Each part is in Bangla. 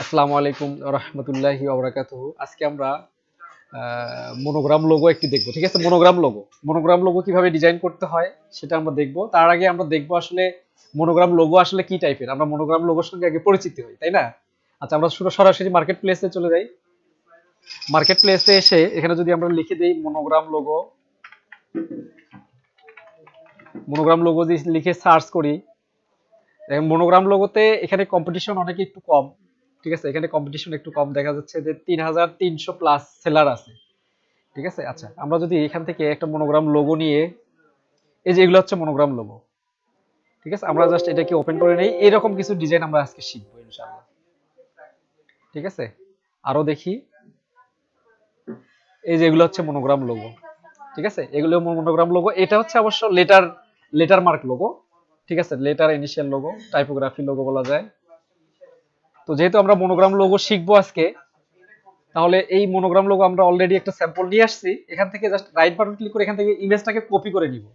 আসসালামু আলাইকুম রহমতুল্লাহি ওবরাকাতুহু। আজকে আমরা মনোগ্রাম লোগো একটি দেখবো। ঠিক আছে, মনোগ্রাম লোগো কিভাবে ডিজাইন করতে হয় সেটা আমরা দেখবো। তার আগে আমরা দেখবো আসলে মনোগ্রাম লোগো আসলে কি টাইপের। আমরা মনোগ্রাম লোগোর সঙ্গে আগে পরিচিত হই, তাই না? আচ্ছা, আমরা সরাসরি মার্কেট প্লেসে চলে যাই। মার্কেট প্লেসে এসে এখানে যদি আমরা লিখে দিই মনোগ্রাম লোগো দিয়ে লিখে সার্চ করি, মনোগ্রাম লোগোতে এখানে কম্পিটিশন অনেক একটু কম। ঠিক আছে, এখানে কম্পিটিশন একটু কম, দেখা যাচ্ছে যে 3300 প্লাস সেলার আছে। ঠিক আছে, আচ্ছা আমরা যদি এখান থেকে একটা মনোগ্রাম লোগো নিয়ে, এই যে এগুলো হচ্ছে মনোগ্রাম লোগো। ঠিক আছে, আমরা জাস্ট এটাকে ওপেন করে নেই। এরকম কিছু ডিজাইন আমরা আজকে শিখবো ইনশাআল্লাহ। ঠিক আছে, আরো দেখি। এই যে এগুলো হচ্ছে মনোগ্রাম লোগো। ঠিক আছে, এগুলো মনোগ্রাম লোগো। এটা হচ্ছে অবশ্য লেটার মার্ক লোগো। ঠিক আছে, letter initial logo, typography logo বলা যায়। তো যেহেতু আমরা মনোগ্রাম লোগো শিখবো আজকে, তাহলে এই মনোগ্রাম লোগো আমরা অলরেডি একটা স্যাম্পল নিয়ে আসছি। এখান থেকে জাস্ট রাইট বাটন ক্লিক করে এখান থেকে ইমেজটাকে কপি করে নিব।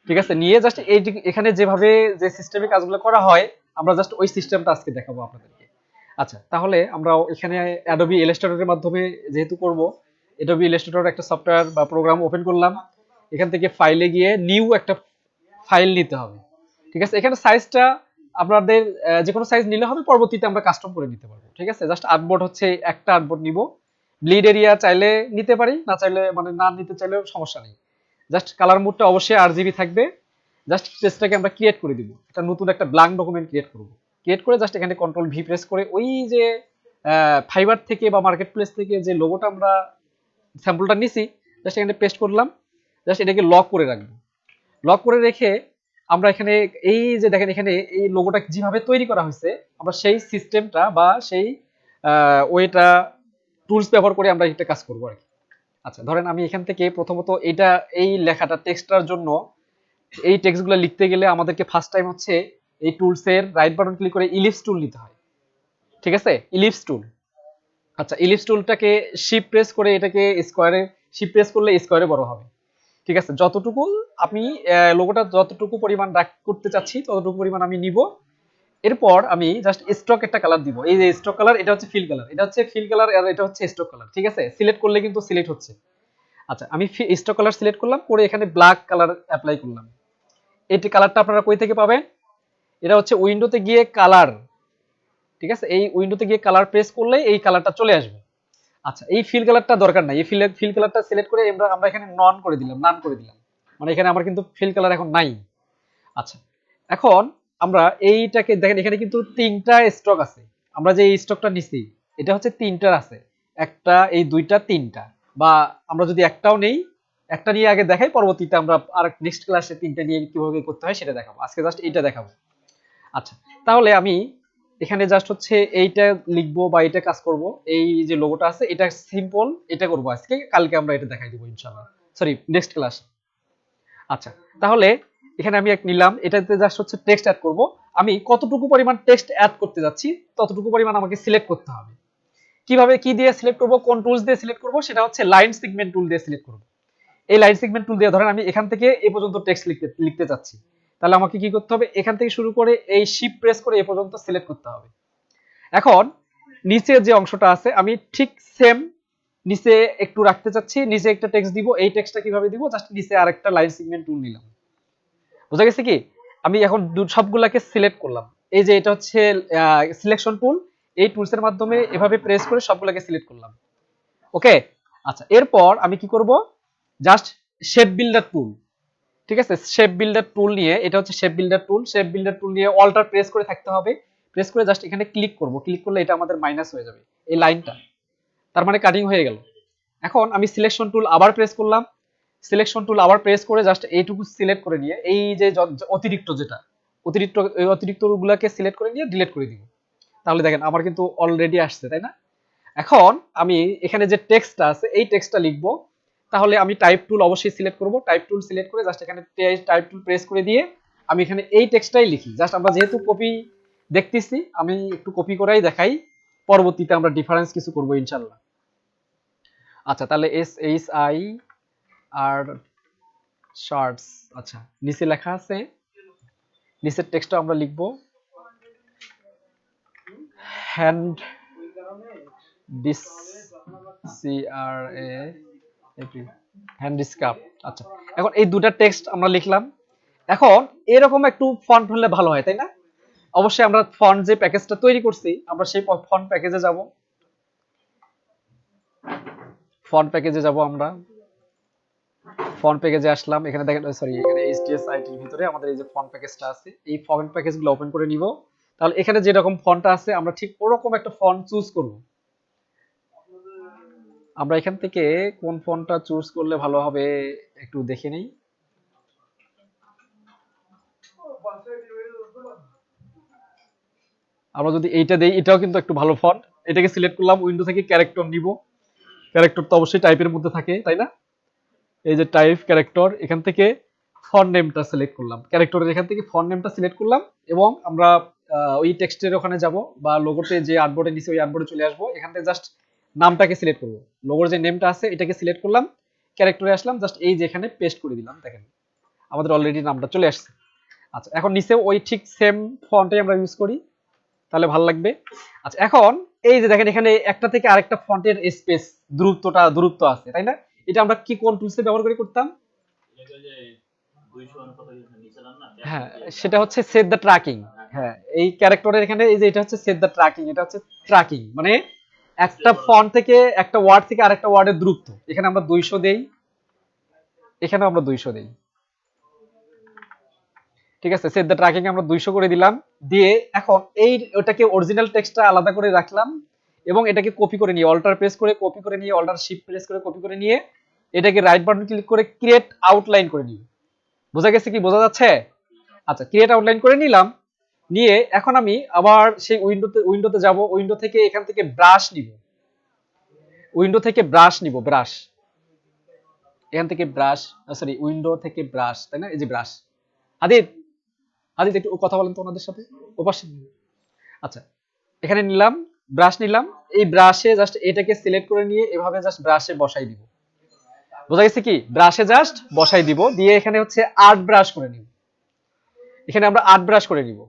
ঠিক আছে, নিয়ে জাস্ট এই এখানে যেভাবে যে সিস্টেমে কাজগুলো করা হয়, আমরা জাস্ট ওই সিস্টেমটা আজকে দেখাবো আপনাদেরকে। আচ্ছা, তাহলে আমরা এখানে অ্যাডোবি ইলাস্ট্রেটরের মাধ্যমে যেহেতু করব, অ্যাডোবি ইলাস্ট্রেটর একটা সফটওয়্যার বা প্রোগ্রাম ওপেন করলাম। এখান থেকে ফাইলে গিয়ে নিউ একটা ফাইল নিতে হবে। ঠিক আছে, এখানে সাইজটা আপনাদের যে কোনো সাইজ নিলে হবে, পরবর্তীতে আমরা কাস্টম করে নিতে পারবো। ঠিক আছে, জাস্ট আর্টবোর্ড হচ্ছে একটা আর্টবোর্ড নিব। ব্লিড এরিয়া চাইলে নিতে পারি, না চাইলে মানে না নিতে চাইলেও সমস্যা নেই। জাস্ট কালার মোডটা অবশ্যই আরজিবি থাকবে। জাস্ট পেজটাকে আমরা ক্রিয়েট করে দিব, একটা নতুন একটা ব্ল্যাঙ্ক ডকুমেন্ট ক্রিয়েট করব। ক্রিয়েট করে জাস্ট এখানে কন্ট্রোল ভি প্রেস করে ওই যে ফাইবার থেকে বা মার্কেট প্লেস থেকে যে লোগোটা আমরা স্যাম্পলটা নিছি, জাস্ট এখানে পেস্ট করলাম। জাস্ট এটাকে লক করে রাখবো। লক করে রেখে আমরা এখানে এই যে দেখেন, এখানে এই লোগোটা যেভাবে তৈরি করা হয়েছে, আমরা সেই সিস্টেমটা বা সেই ওইটা টুলস ব্যবহার করে আমরা একটা কাজ করবো আর কি। আচ্ছা, ধরেন আমি এখান থেকে প্রথমত এটা এই লেখাটা টেক্সটটার জন্য এই টেক্সটগুলো লিখতে গেলে আমাদেরকে ফার্স্ট টাইম হচ্ছে এই টুলসের রাইট বাটন ক্লিক করে ইলিপস টুল নিতে হয়। ঠিক আছে, ইলিপস টুল। আচ্ছা, ইলিপস টুলটাকে শিফট প্রেস করে এটাকে স্কোয়ারে, শিফট প্রেস করলে স্কোয়ারে বড় হবে। ঠিক আছে, যতটুকু আমি লোগোটা যতটুকু পরিমাণ করতে চাচ্ছি ততটুকু পরিমাণ আমি নিব। এরপর আমি জাস্ট স্টক একটা কালার দিব। এই যে স্টক কালার, এটা হচ্ছে ফিল কালার, এটা হচ্ছে ফিল কালার, আর এটা হচ্ছে স্টক কালার। ঠিক আছে, সিলেক্ট করলে কিন্তু সিলেক্ট হচ্ছে। আচ্ছা, আমি স্টক কালার সিলেক্ট করলাম, করে এখানে ব্ল্যাক কালার অ্যাপ্লাই করলাম। এই কালারটা আপনারা কই থেকে পাবেন? এটা হচ্ছে উইন্ডোতে গিয়ে কালার। ঠিক আছে, এই উইন্ডোতে গিয়ে কালার প্রেস করলে এই কালারটা চলে আসবে। আচ্ছা, এই ফিল কালারটা দরকার নাই। এই ফিল কালারটা সিলেক্ট করে আমরা এখানে নন করে দিলাম, নান করে দিলাম। মানে এখানে আমার কিন্তু ফিল কালার এখন নাই। আচ্ছা, এখন আমরা এইটাকে দেখেন, এখানে কিন্তু তিনটা স্টক আছে। আমরা যে এই স্টকটা নিছি, এটা হচ্ছে তিনটার আছে। একটা, এই দুইটা, তিনটা। বা আমরা যদি একটাও নেই, একটা নিয়ে আগে দেখাই, পরবর্তীতে আমরা আর নেক্সট ক্লাসে তিনটা নিয়ে কিভাবে করতে হয় সেটা দেখাবো। আজকে জাস্ট এইটা দেখাবো। আচ্ছা, তাহলে আমি এখানে জাস্ট হচ্ছে এইটা লিখবো বা এটা কাজ করব। এই যে লোগোটা আছে এটা সিম্পল, এটা করব আজকে, কালকে আমরা এটা দেখাই দেবো ইনশাআল্লাহ, সরি নেক্সট ক্লাস। আচ্ছা, তাহলে এখানে আমি এক নিলাম, এটাতে জাস্ট হচ্ছে টেক্সট অ্যাড করব। আমি কতটুকু পরিমাণ টেক্সট অ্যাড করতে যাচ্ছি ততটুকু পরিমাণ আমাকে সিলেক্ট করতে হবে। কিভাবে, কি দিয়ে সিলেক্ট করব, কোন টুলস দিয়ে সিলেক্ট করব, সেটা হচ্ছে লাইন সেগমেন্ট টুল দিয়ে সিলেক্ট করব। এই লাইন সেগমেন্ট টুল দিয়ে ধরেন আমি এখান থেকে এই পর্যন্ত টেক্সট লিখতে চাচ্ছি, তাহলে আমাকে কি করতে হবে, এখান থেকে শুরু করে এই শিফট প্রেস করে এই পর্যন্ত সিলেক্ট করতে হবে। এখন নিচে যে অংশটা আছে আমি ঠিক সেম নিচে একটু রাখতে চাচ্ছি, নিচে একটা টেক্সট দিব। এই টেক্সটটা কিভাবে দিব, জাস্ট নিচে আরেকটা লাইন সেগমেন্ট টুল নিলাম। বুঝা গেছে কি? আমি এখন সবগুলাকে সিলেক্ট করলাম। এই যে এটা হচ্ছে সিলেকশন টুল, এই টুলস এর মাধ্যমে এভাবে প্রেস করে সবগুলাকে সিলেক্ট করলাম। ওকে, আচ্ছা এরপর আমি কি করব, জাস্ট শেপ বিল্ডার টুল। ঠিক আছে, শেপ বিল্ডার টুল নিয়ে, এটা হচ্ছে শেপ বিল্ডার টুল, শেপ বিল্ডার টুল নিয়ে অল্টার প্রেস করে থাকতে হবে। প্রেস করে জাস্ট এখানে ক্লিক করব, ক্লিক করলে এটা আমাদের মাইনাস হয়ে যাবে এই লাইনটা, তার মানে কাটিং হয়ে গেল। এখন আমি সিলেকশন টুল আবার প্রেস করলাম, সিলেকশন টুল আবার প্রেস করে জাস্ট এইটুকু সিলেক্ট করে নিয়ে এই যে অতিরিক্ত যেটা অতিরিক্ত গুলাকে সিলেক্ট করে নিয়ে ডিলিট করে দিব। তাহলে দেখেন আমার কিন্তু অলরেডি আসছে, তাই না? এখন আমি এখানে যে টেক্সটটা আছে এই টেক্সটটা লিখবো। তাহলে আমি টাইপ টুল অবশ্যই সিলেক্ট করব, টাইপ টুল সিলেক্ট করে জাস্ট এখানে টাইপ টুল প্রেস করে দিয়ে আমি এখানে এই টেক্সটটাই লিখি। জাস্ট আমরা যেহেতু কপি দেখতেছি, আমি একটু কপি করাই দেখাই, পরবর্তীতে আমরা ডিফারেন্স কিছু করব ইনশাআল্লাহ। আচ্ছা, তাহলে SHI আর শার্টস। আচ্ছা, নিচে লেখা আছে, নিচের টেক্সটটা আমরা লিখবো হ্যান্ড ডিস সি আর এ হ্যান্ডিক্রাফট। আচ্ছা, এখন এই দুটা টেক্সট আমরা লিখলাম। এখন এরকম একটু ফন্ট হলে ভালো হয়, তাই না? অবশ্যই আমরা ফন্ট যে প্যাকেজটা তৈরি করছি, আমরা সেই ফন্ট প্যাকেজে যাব। ফন্ট প্যাকেজে যাব আমরা। ফন্ট প্যাকেজে আসলাম, এখানে দেখেন, সরি, এখানে HTSIT এর ভিতরে আমাদের এই যে ফন্ট প্যাকেজটা আছে, এই ফন্ট প্যাকেজগুলো ওপেন করে নিব। তাহলে এখানে যে রকম ফন্টটা আছে আমরা ঠিক ওরকম একটা ফন্ট চুজ করব। আমরা এখান থেকে কোন ফন্টটা চুজ করলে ভালো হবে একটু দেখে নেই। আমরা যদি এইটা দেই, এটাও কিন্তু একটু ভালো ফন্ট। এটাকে সিলেক্ট করলাম, উইন্ডো থেকে ক্যারেক্টর নিব। ক্যারেক্টর তো অবশ্যই টাইপের মধ্যে থাকে, তাই না? এই যে টাইপ ক্যারেক্টর, এখান থেকে ফন্ট নেমটা সিলেক্ট করলাম, ক্যারেক্টরের এখান থেকে ফন্ট নেমটা সিলেক্ট করলাম, এবং আমরা ওই টেক্সটের ওখানে যাব, বা লোগোতে যে আর্টবোর্ডে নিচে ওই আর্টবোর্ডে চলে আসবো। এখান থেকে জাস্ট নামটাকে সিলেক্ট করব, লোগোর যে নেমটা আছে এটাকে সিলেক্ট করলাম, ক্যারেক্টরে আসলাম, জাস্ট এই যে এখানে পেস্ট করে দিলাম। দেখেন আমাদের অলরেডি নামটা চলে আসছে। আচ্ছা, এখন নিচে ওই ঠিক সেম ফন্টে আমরা ইউজ করি, তাহলে ভালো লাগবে। আচ্ছা, এখন এই যে দেখেন এখানে একটা থেকে আরেকটা ফন্টের স্পেস, দূরত্ব আছে, তাই না? এটা আমরা কি কোন টুলসে ব্যবহার করে করতাম? হ্যাঁ, সেটা হচ্ছে সেট দ্য ট্র্যাকিং। হ্যাঁ, এই ক্যারেক্টরের এখানে এই যে এটা হচ্ছে সেট দ্য ট্র্যাকিং, এটা হচ্ছে ট্র্যাকিং, মানে একটা ফন্ট থেকে একটা ওয়ার্ড থেকে আরেকটা ওয়ার্ডের দূরত্ব। এখানে আমরা 200 দেই, এখানেও আমরা 200 দেই। ঠিক আছে, সেট দ্য ট্র্যাকিং আমরা 200 করে দিলাম। দিয়ে এখন এই ওটাকে অরিজিনাল টেক্সটটা আলাদা করে রাখলাম, এবং এটাকে কপি করে নিয়ে অল্টার প্রেস করে কপি করে নিয়ে, অল্টার শিফট প্রেস করে কপি করে নিয়ে, এটাকে রাইট বাটন ক্লিক করে ক্রিয়েট আউটলাইন করে নিই। বোঝা গেছে কি? বোঝা যাচ্ছে? আচ্ছা, ক্রিয়েট আউটলাইন করে নিলাম। নিয়ে এখন আমি আবার সেই উইন্ডোতে যাব, উইন্ডো থেকে এখান থেকে ব্রাশ নিব, উইন্ডো থেকে ব্রাশ নিব, ব্রাশ, এখান থেকে ব্রাশ, সরি, উইন্ডো থেকে ব্রাশ, তাই না? এই যে ব্রাশ। আদিত, আদিত একটু কথা বলেন তো ওনাদের সাথে, ওপাশে। আচ্ছা, এখানে নিলাম, ব্রাশ নিলাম, এই ব্রাশে জাস্ট এটাকে সিলেক্ট করে নিয়ে এভাবে জাস্ট ব্রাশে বসাই দিব। বোঝা গেছে কি? ব্রাশে জাস্ট বসাই দিব, দিয়ে এখানে হচ্ছে আর্ট ব্রাশ করে নিব, এখানে আমরা আর্ট ব্রাশ করে নিব।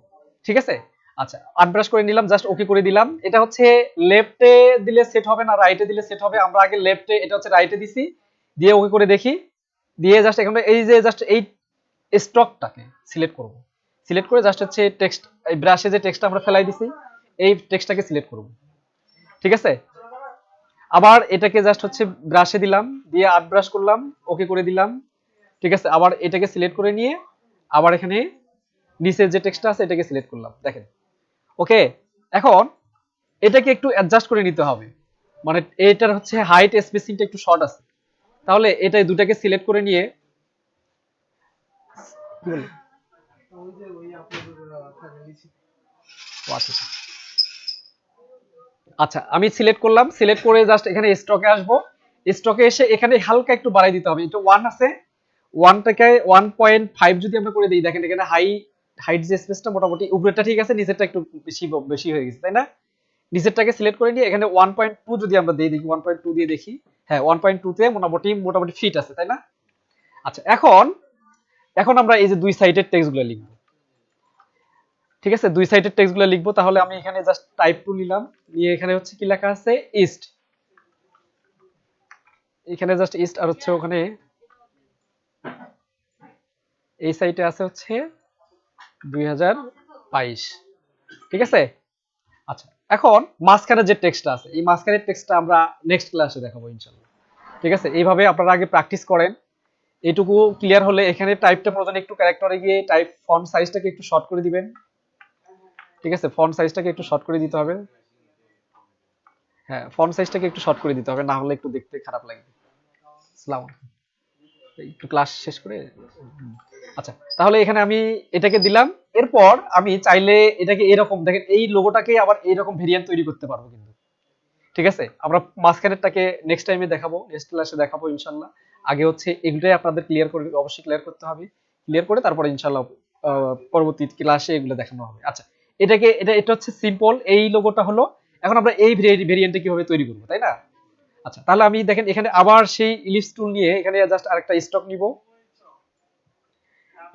ঠিক আছে? আচ্ছা, আর্ট ব্রাশ করে নিলাম, জাস্ট ওকে করে দিলাম। এটা হচ্ছে লেফটে দিলে সেট হবে না রাইটে দিলে সেট হবে, আমরা আগে লেফটে, এটা হচ্ছে রাইটে দিছি, দিয়ে ওকে করে দেখি। দিয়ে জাস্ট এখানে এই যে জাস্ট এই স্টকটাকে সিলেক্ট করব, সিলেক্ট করে জাস্ট হচ্ছে টেক্সট, এই ব্রাশে যে টেক্সটটা আমরা ফেলাই দিছি এই টেক্সটটাকে সিলেক্ট করব। ঠিক আছে? আবার এটাকে জাস্ট হচ্ছে ব্রাশে দিলাম, দিয়ে আর্ট ব্রাশ করলাম, ওকে করে দিলাম। ঠিক আছে, আবার এটাকে সিলেক্ট করে নিয়ে আবার এখানে নিচের যে টেক্সটটা আছে এটাকে সিলেক্ট করলাম। দেখেন, ওকে। এখন এটাকে একটু অ্যাডজাস্ট করে নিতে হবে, মানে এটার হচ্ছে হাইট স্পেসিংটা একটু শর্ট আছে। তাহলে এটাই দুটাকে সিলেক্ট করে নিয়ে, কি বলে, আচ্ছা আমি সিলেক্ট করলাম, সিলেক্ট করে জাস্ট এখানে স্টকে আসব। স্টকে এসে এখানে হালকা একটু বাড়াই দিতে হবে, এটা 1 আছে, 1টাকে 1.5 যদি আমরা করে দিই, দেখেন এখানে হাইট যে স্পেসটা মোটামুটি উপরেরটা ঠিক আছে, নিচেরটা একটু বেশি বেশি হয়ে গেছে, তাই না? নিচেরটাকে সিলেক্ট করে নিয়ে এখানে 1.2 যদি আমরা দিয়ে দেখি, 1.2 দিয়ে দেখি, হ্যাঁ 1.2 তে মোটামুটি মোটামুটি ফিট আছে, তাই না? আচ্ছা, এখন এখন আমরা এই যে দুই সাইডের টেক্সটগুলো লিখব। ঠিক আছে, দুই সাইডের টেক্সটগুলো লিখবো। তাহলে আমি এখানে জাস্ট টাইপ টু নিলাম, নিয়ে এখানে হচ্ছে কি লেখা আছে, ইস্ট, এখানে জাস্ট ইস্ট, আর হচ্ছে ওখানে এই সাইটে আছে হচ্ছে 2022। ঠিক আছে? আচ্ছা, এখন মাঝখানে যে টেক্সটটা আছে, এই মাঝখানের টেক্সটটা আমরা নেক্সট ক্লাসে দেখাবো ইনশাআল্লাহ। ঠিক আছে, এইভাবে আপনারা আগে প্র্যাকটিস করেন। এটুকু ক্লিয়ার হলে এখানে টাইপটা প্রয়োজন একটু ক্যারেক্টরে গিয়ে টাইপ ফন্ট সাইজটাকে একটু শর্ট করে দিবেন। ঠিক আছে, ফন্ট সাইজটাকে একটু শর্ট করে দিতে হবে। হ্যাঁ, ফন্ট সাইজটাকে একটু শর্ট করে দিতে হবে, না হলে একটু দেখতে খারাপ লাগবে। আসসালামু আলাইকুম। একটু ক্লাস শেষ করে, আচ্ছা তাহলে এখানে আমি এটাকে দিলাম। এরপর আমি চাইলে এটাকে এরকম, দেখেন এই লোগোটাকে আবার এইরকম ভেরিয়েন্ট তৈরি করতে পারবো কিন্তু। ঠিক আছে, আমরা মাঝখানেরটাকে নেক্সট টাইমে দেখাবো, নেক্সট ক্লাসে দেখাবো ইনশাল্লাহ। আগে হচ্ছে এগুলোই আপনাদের ক্লিয়ার করে, অবশ্যই ক্লিয়ার করতে হবে। ক্লিয়ার করে তারপরে ইনশাল্লাহ পরবর্তী ক্লাসে এগুলো দেখানো হবে। আচ্ছা, এটা হচ্ছে সিম্পল, এই লোগোটা হলো। এখন আমরা এই ভেরিয়েন্টে কিভাবে তৈরি করবো, তাই না? আচ্ছা, তাহলে আমি দেখেন এখানে আবার সেই ইলিপস টুল নিয়ে এখানে জাস্ট আরেকটা স্টক নিব,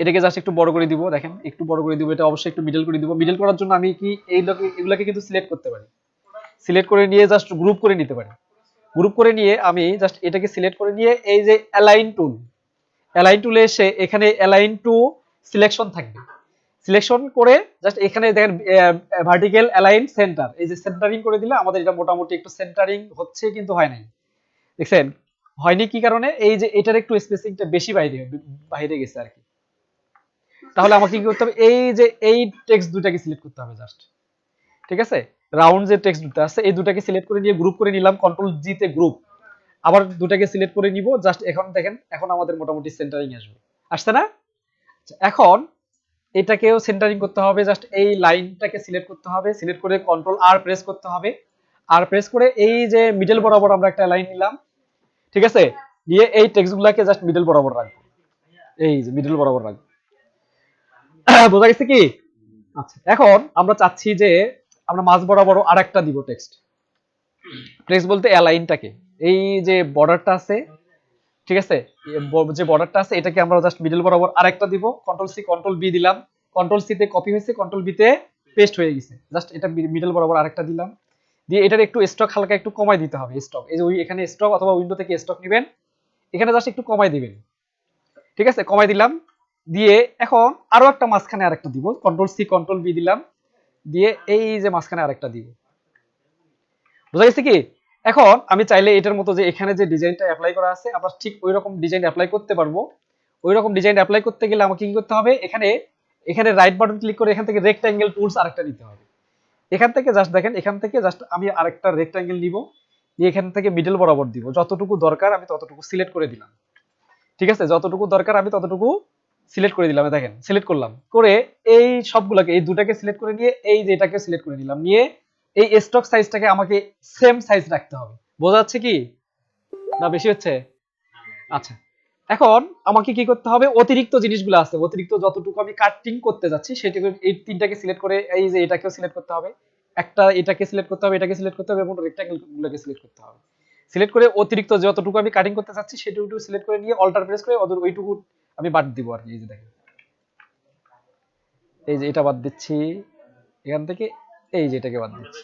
এটাকে জাস্ট একটু বড় করে দিব। দেখেন একটু বড় করে দিব, এটা অবশ্যই একটু মিডল করে দিব। মিডল করার জন্য আমি কি এগুলোকে কিন্তু সিলেক্ট করতে পারি। সিলেক্ট করে নিয়ে জাস্ট গ্রুপ করে নিতে পারি। গ্রুপ করে নিয়ে আমি জাস্ট এটাকে সিলেক্ট করে নিয়ে এই যে অ্যালাইন টুলে এসে এখানে অ্যালাইন টু সিলেকশন থাকবে, সিলেকশন করে জাস্ট এখানে দেখেন ভার্টিক্যাল অ্যালাইন সেন্টার, এই যে সেন্টারিং করে দিলে আমাদের এটা মোটামুটি একটু সেন্টারিং হচ্ছে, কিন্তু হয় নাই, দেখছেন হয়নি কি কারণে, এই যে এটার একটু স্পেসিংটা বেশি বাইরে বাইরে গেছে আর কি। তাহলে আমাকে কি করতে হবে, এই যে এই টেক্সট দুটাকে সিলেক্ট করতে হবে জাস্ট, ঠিক আছে, রাউন্ড যে টেক্সট দুটো আছে এই দুটাকে সিলেক্ট করে নিয়ে গ্রুপ করে নিলাম, কন্ট্রোল জি তে গ্রুপ, আবার দুটাকে সিলেক্ট করে নিব জাস্ট, এখন দেখেন এখন আমাদের মোটামুটি সেন্টারিং আসবে, আসছে না? এখন এটাকেও সেন্টারিং করতে হবে, জাস্ট এই লাইনটাকে সিলেক্ট করতে হবে, সিলেক্ট করে কন্ট্রোল আর প্রেস করতে হবে, আর প্রেস করে এই যে মিডল বরাবর আমরা একটা লাইন নিলাম, ঠিক আছে, দিয়ে এই টেক্সটগুলোকে জাস্ট মিডল বরাবর রাখবো, এই যে মিডল বরাবর রাখবো। বোঝা গেছে কি? আচ্ছা, এখন আমরা চাচ্ছি যে আমরা মাঝ বরাবর আরেকটা দিব টেক্সট, টেক্সট বলতে অ্যালাইনটাকে, এই যে বর্ডারটা আছে, ঠিক আছে, যে বর্ডারটা আছে এটাকে আমরা জাস্ট মিডল বরাবর আরেকটা দিব, কন্ট্রোল সি কন্ট্রোল বি দিলাম, কন্ট্রোল সি তে কপি হয়েছে, কন্ট্রোল বি তে পেস্ট হয়ে গেছে, জাস্ট এটা মিডল বরাবর আরেকটা দিলাম, দিয়ে এটার একটু স্টক হালকা একটু কমাই দিতে হবে, স্টক এই যে এখানে স্টক অথবা উইন্ডো থেকে স্টক নেবেন, এখানে জাস্ট একটু কমাই দিবেন, ঠিক আছে, কমাই দিলাম, দিয়ে এখন আরো একটা মাঝখানে আরেকটা দিব, কন্ট্রোল সি কন্ট্রোল বি দিলাম, দিয়ে এই যে মাঝখানে আরেকটা দিব, বুঝা গেছে কি? এখন আমি চাইলে এটার মতো যে এখানে যে ডিজাইনটা অ্যাপ্লাই করা আছে আমরা ঠিক ওই রকম ডিজাইন অ্যাপ্লাই করতে পারবো। ওই রকম ডিজাইন অ্যাপ্লাই করতে গেলে আমাকে কি করতে হবে, এখানে এখানে রাইট বাটন ক্লিক করে এখান থেকে রেক্টাঙ্গেল টুলস আরেকটা নিতে হবে, এখান থেকে জাস্ট দেখেন, এখান থেকে জাস্ট আমি আরেকটা রেক্টাঙ্গেল নিব, দিয়ে এখান থেকে মিডল বরাবর দিব, যতটুকু দরকার আমি ততটুকু সিলেক্ট করে দিলাম, ঠিক আছে, যতটুকু দরকার আমি ততটুকু সিলেক্ট করে দিলাম, দেখেন সিলেক্ট করলাম, করে এই সবগুলোকে এই দুটাকে সিলেক্ট করে নিয়ে এই যে এটাকে সিলেক্ট করে নিলাম, নিয়ে এই স্টক সাইজটাকে আমাকে সেম সাইজ রাখতে হবে, বোঝা যাচ্ছে কি না বেশি হচ্ছে? আচ্ছা, এখন আমাকে কি করতে হবে, অতিরিক্ত জিনিসগুলো আছে, অতিরিক্ত যতটুকু আমি কাটিং করতে যাচ্ছি সেটাকে এই তিনটাকে সিলেক্ট করে এই যে এটাকেও সিলেক্ট করতে হবে, একটা এটাকে সিলেক্ট করতে হবে, এটাকে সিলেক্ট করতে হবে এবং রেক্টাঙ্গেল গুলোকে সিলেক্ট করতে হবে, সিলেক্ট করে অতিরিক্ত যতটুকু আমি কাটিং করতে চাচ্ছি সেটুকু সিলেক্ট করে নিয়ে অল্টার প্রেস করে ওদের ওইটুকু আমি বাদ দিব আর কি, এই যে দেখেন এই যে এটা বাদ দিচ্ছি এখান থেকে, এই যে এটাকে বাদ দিচ্ছি,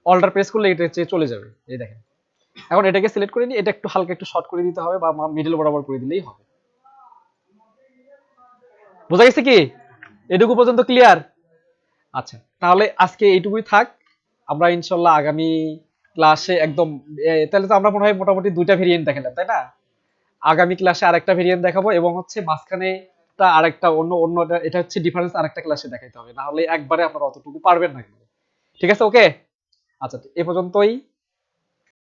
অল্টার প্রেস করলে এটা হচ্ছে চলে যাবে, এই দেখেন, এখন এটাকে সিলেক্ট করে নিয়ে এটা একটু হালকা একটু শর্ট করে দিতে হবে বা মিডল বরাবর করে দিলেই হবে, বোঝা গেছে কি? এটুকু পর্যন্ত ক্লিয়ার? আচ্ছা, তাহলে আজকে এইটুকুই থাক, আমরা ইনশাল্লাহ আগামী ক্লাসে একদম তাহলে তো আমরা মনে হয় মোটামুটি দুইটা ভেরিয়েন্ট দেখালাম, তাই না? আগামী ক্লাসে আরেকটা ভেরিয়েন্ট দেখাবো এবং হচ্ছে মাঝখানে আরেকটা অন্য অন্য এটা হচ্ছে ডিফারেন্স আরেকটা ক্লাসে দেখাইতে হবে, না হলে একবারে আপনারা অতটুকু পারবেন না কিন্তু, ঠিক আছে, ওকে, আচ্ছা এ পর্যন্তই।